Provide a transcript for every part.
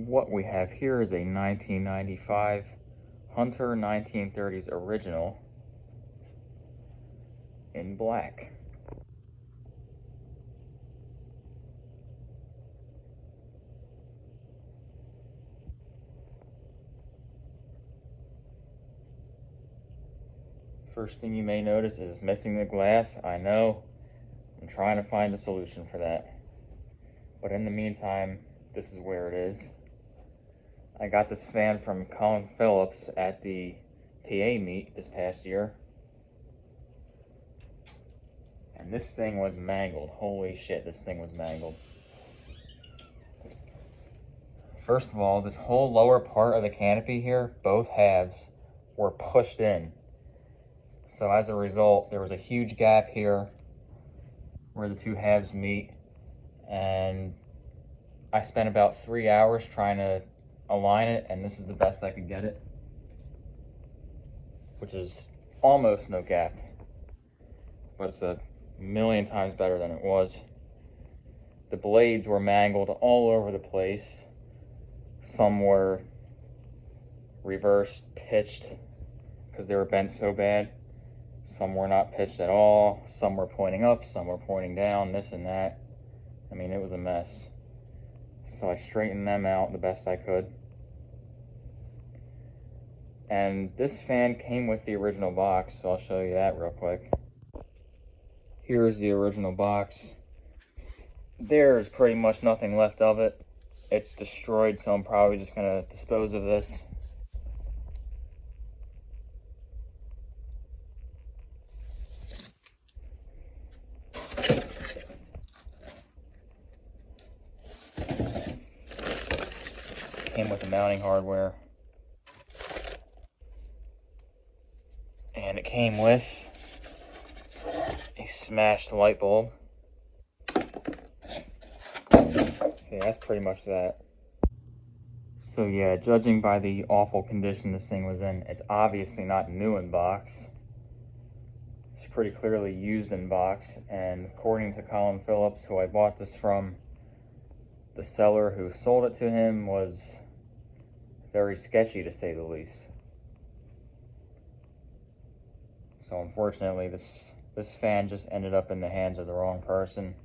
what we have here is a 1995 Hunter 1930's original in black. First thing you may notice is missing the glass. I know. I'm trying to find a solution for that. But in the meantime, this is where it is. I got this fan from Colin Phillips at the PA meet this past year. And this thing was mangled. Holy shit, this thing was mangled. First of all, this whole lower part of the canopy here, both halves, were pushed in. So as a result, there was a huge gap here where the two halves meet. And I spent about 3 hours trying to align it, and this is the best I could get it, which is almost no gap, but it's a million times better than it was. The blades were mangled all over the place. Some were reversed, pitched, because they were bent so bad. Some were not pitched at all. Some were pointing up, some were pointing down, this and that. I mean, it was a mess. So I straightened them out the best I could. And this fan came with the original box, so I'll show you that real quick. Here's the original box. There's pretty much nothing left of it. It's destroyed, so I'm probably just gonna dispose of this. Came with the mounting hardware. And it came with a smashed light bulb. See, that's pretty much that. So yeah, judging by the awful condition this thing was in, it's obviously not new in box. It's pretty clearly used in box, and according to Colin Phillips, who I bought this from, the seller who sold it to him was very sketchy, to say the least. So unfortunately, this fan just ended up in the hands of the wrong person.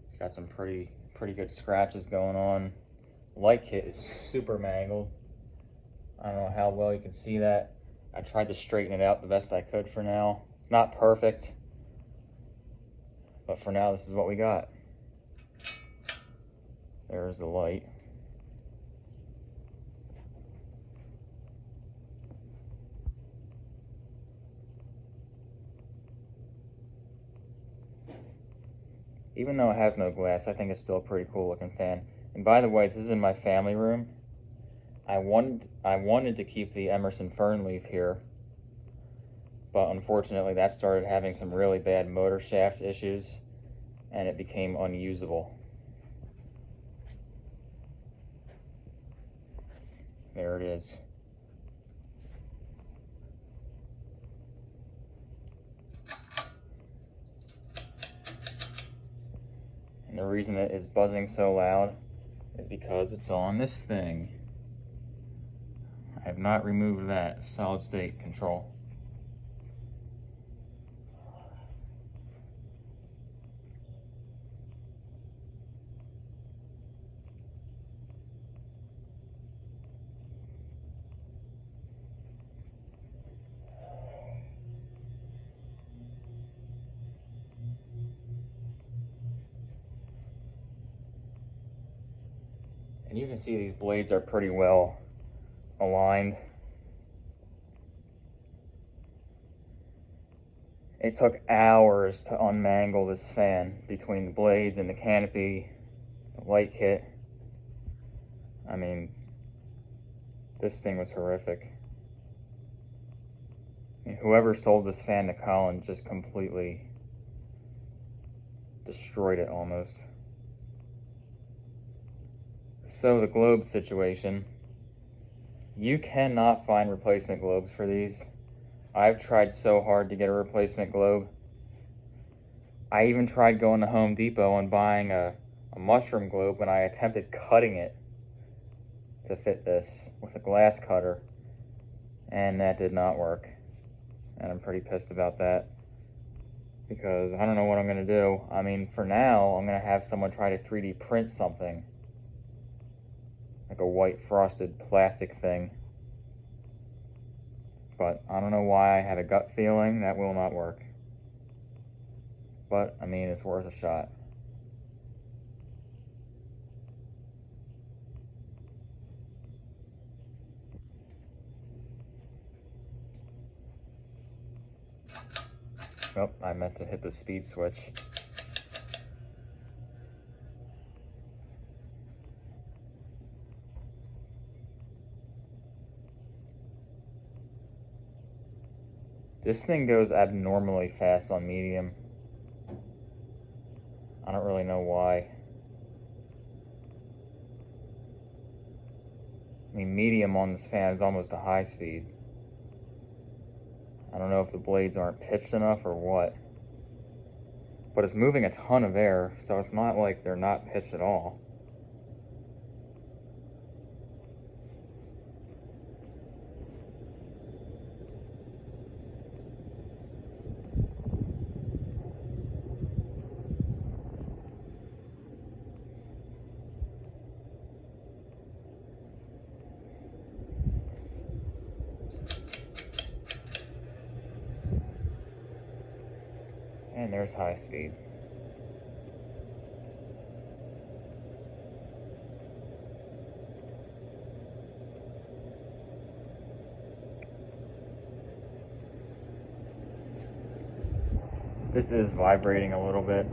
It's got some pretty good scratches going on. Light kit is super mangled. I don't know how well you can see that. I tried to straighten it out the best I could for now. Not perfect, but for now, this is what we got. There's the light. Even though it has no glass, I think it's still a pretty cool looking fan. And by the way, this is in my family room. I wanted to keep the Emerson fern leaf here, but unfortunately that started having some really bad motor shaft issues, and it became unusable. There it is. And the reason it is buzzing so loud is because it's on this thing. I have not removed that solid state control. And you can see these blades are pretty well aligned. It took hours to unmangle this fan between the blades and the canopy, the light kit. I mean, this thing was horrific. I mean, whoever sold this fan to Colin just completely destroyed it almost. So the globe situation, you cannot find replacement globes for these. I've tried so hard to get a replacement globe. I even tried going to Home Depot and buying a a mushroom globe, and I attempted cutting it to fit this with a glass cutter, and that did not work. And I'm pretty pissed about that, because I don't know what I'm going to do. I mean, for now, I'm going to have someone try to 3D print something, like a white frosted plastic thing. But I don't know why I had a gut feeling that will not work. But, I mean, it's worth a shot. Oh, I meant to hit the speed switch. This thing goes abnormally fast on medium. I don't really know why. I mean, medium on this fan is almost a high speed. I don't know if the blades aren't pitched enough or what. But it's moving a ton of air, so it's not like they're not pitched at all. And there's high speed. This is vibrating a little bit.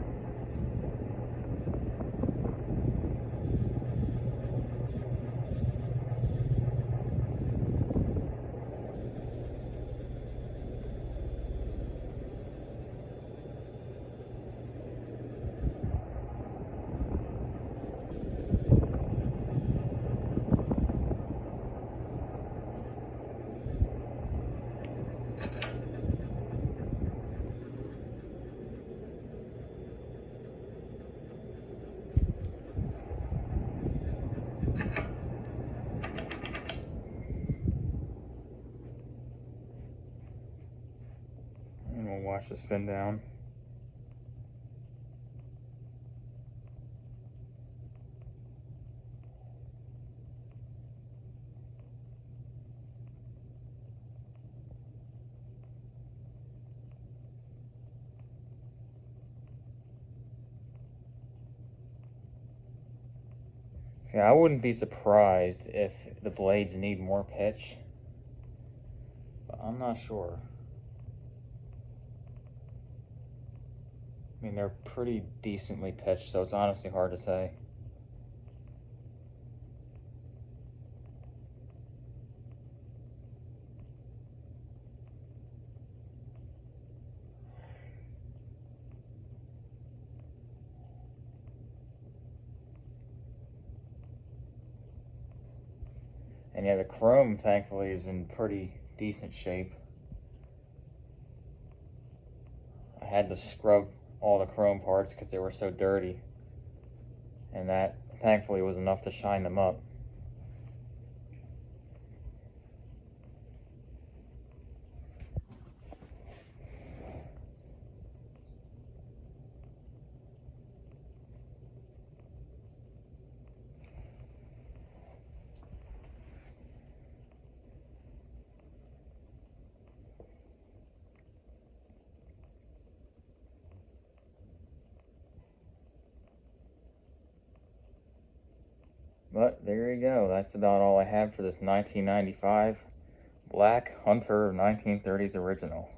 And we'll watch the spin down. See, I wouldn't be surprised if the blades need more pitch, but I'm not sure. I mean, they're pretty decently pitched, so it's honestly hard to say. And yeah, the chrome, thankfully, is in pretty decent shape. I had to scrub all the chrome parts because they were so dirty. And that, thankfully, was enough to shine them up. But there you go. That's about all I have for this 1995 Black Hunter 1930s original.